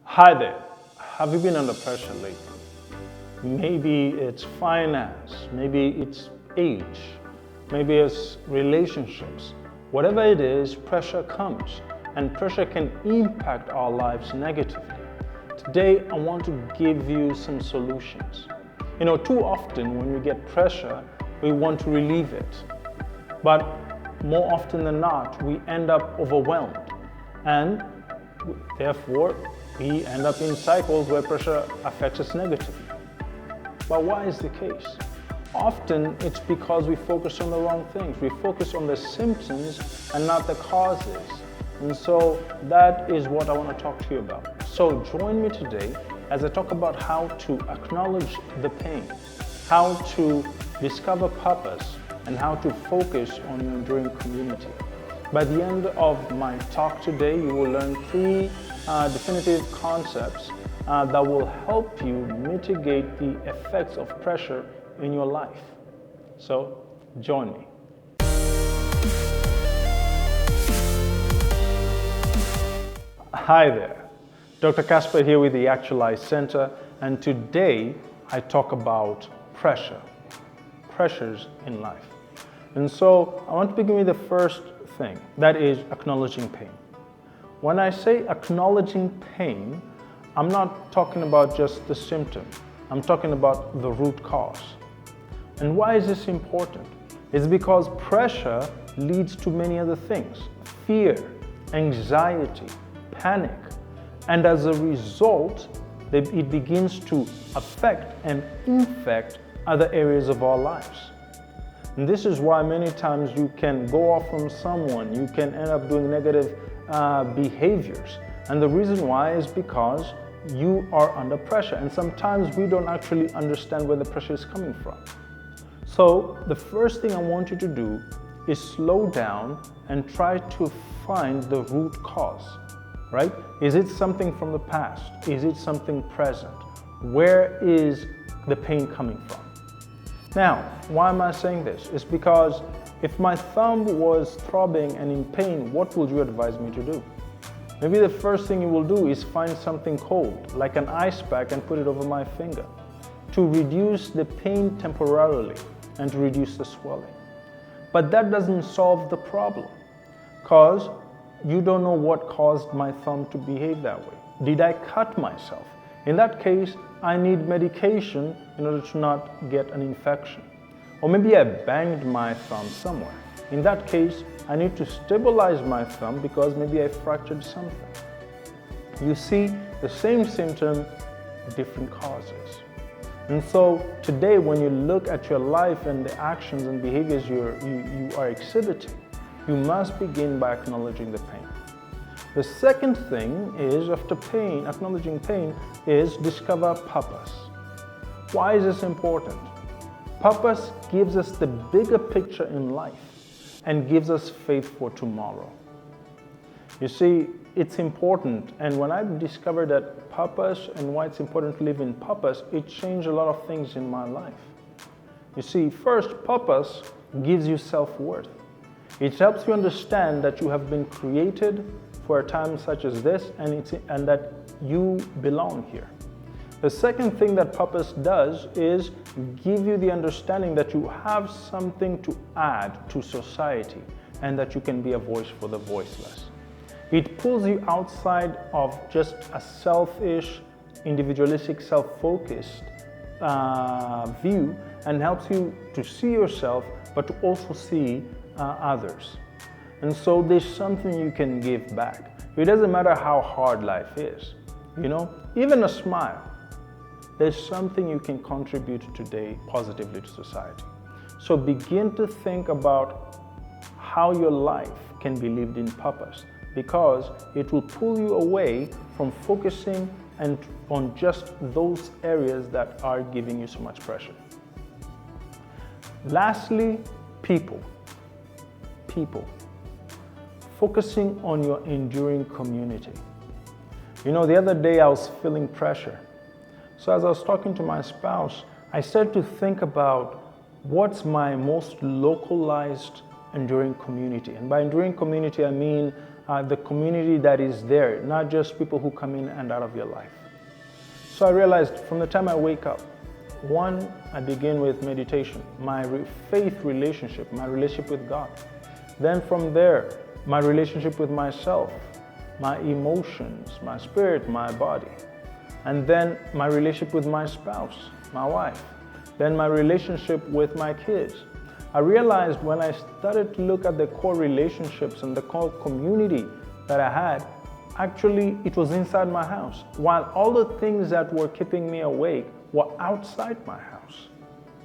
Hi there. Have you been under pressure lately? Maybe it's finance, maybe it's age, maybe it's relationships. Whatever it is, pressure comes, and pressure can impact our lives negatively. Today, I want to give you some solutions. Too often when we get pressure, we want to relieve it. But more often than not, we end up overwhelmed. And therefore, we end up in cycles where pressure affects us negatively. But why is the case? Often it's because we focus on the wrong things. We focus on the symptoms and not the causes. And so that is what I want to talk to you about. So join me today as I talk about how to acknowledge the pain, how to discover purpose, and how to focus on your enduring community. By the end of my talk today, you will learn three definitive concepts that will help you mitigate the effects of pressure in your life. So, join me. Hi there, Dr. Casper here with the Actualize Center, and today I talk about pressures in life. And so I want to begin with the first thing, that is acknowledging pain. When I say acknowledging pain, I'm not talking about just the symptom. I'm talking about the root cause. And why is this important? It's because pressure leads to many other things: fear, anxiety, panic. And as a result, it begins to affect and infect other areas of our lives. And this is why many times you can go off on someone, you can end up doing negative behaviors. And the reason why is because you are under pressure. And sometimes we don't actually understand where the pressure is coming from. So the first thing I want you to do is slow down and try to find the root cause, right? Is it something from the past? Is it something present? Where is the pain coming from? Now, why am I saying this? It's because if my thumb was throbbing and in pain, what would you advise me to do? Maybe the first thing you will do is find something cold, like an ice pack, and put it over my finger to reduce the pain temporarily and to reduce the swelling. But that doesn't solve the problem, because you don't know what caused my thumb to behave that way. Did I cut myself? In that case, I need medication in order to not get an infection. Or maybe I banged my thumb somewhere. In that case, I need to stabilize my thumb because maybe I fractured something. You see, the same symptom, different causes. And so today, when you look at your life and the actions and behaviors you are exhibiting, you must begin by acknowledging the pain. The second thing is, after pain, acknowledging pain, is discover purpose. Why is this important? Purpose gives us the bigger picture in life and gives us faith for tomorrow. You see, it's important, and when I discovered that purpose and why it's important to live in purpose, it changed a lot of things in my life. You see, first, purpose gives you self-worth. It helps you understand that you have been created for a time such as this, and that you belong here. The second thing that purpose does is give you the understanding that you have something to add to society and that you can be a voice for the voiceless. It pulls you outside of just a selfish, individualistic, self-focused view and helps you to see yourself, but to also see others. And so there's something you can give back. It doesn't matter how hard life is, even a smile. There's something you can contribute today positively to society. So begin to think about how your life can be lived in purpose, because it will pull you away from focusing on just those areas that are giving you so much pressure. Lastly, people. Focusing on your enduring community. The other day I was feeling pressure. So as I was talking to my spouse, I started to think about what's my most localized enduring community. And by enduring community, I mean the community that is there, not just people who come in and out of your life. So I realized from the time I wake up, one, I begin with meditation, my faith relationship, my relationship with God. Then from there, my relationship with myself, my emotions, my spirit, my body. And then my relationship with my spouse, my wife. Then my relationship with my kids. I realized when I started to look at the core relationships and the core community that I had, actually it was inside my house. While all the things that were keeping me awake were outside my house.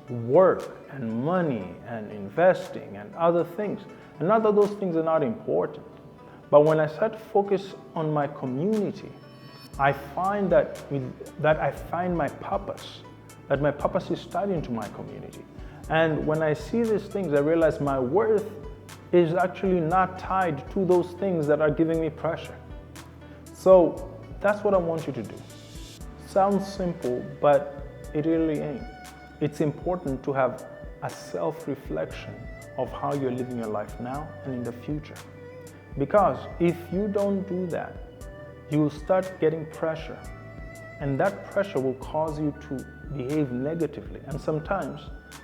Work and money and investing and other things. And not that those things are not important. But when I start to focus on my community, I find that I find my purpose, that my purpose is tied into my community. And when I see these things, I realize my worth is actually not tied to those things that are giving me pressure. So that's what I want you to do. Sounds simple, but it really ain't. It's important to have a self-reflection of how you're living your life now and in the future. Because if you don't do that, you will start getting pressure. And that pressure will cause you to behave negatively. And sometimes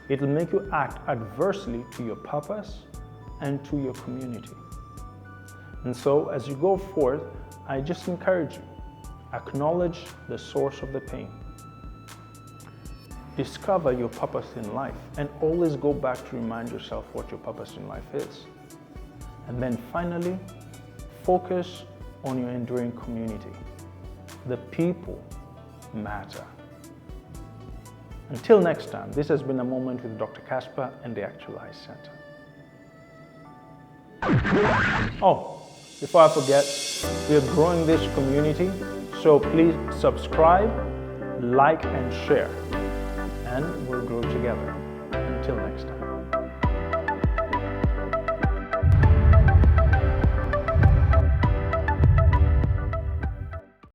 it will make you act adversely to your purpose and to your community. And so as you go forth, I just encourage you, acknowledge the source of the pain. Discover your purpose in life and always go back to remind yourself what your purpose in life is. And then finally, focus on your enduring community. The people matter. Until next time, this has been a moment with Dr. Casper and the Actualize Center. Oh, before I forget, we are growing this community, so please subscribe, like, and share, and we'll grow together. Until next time.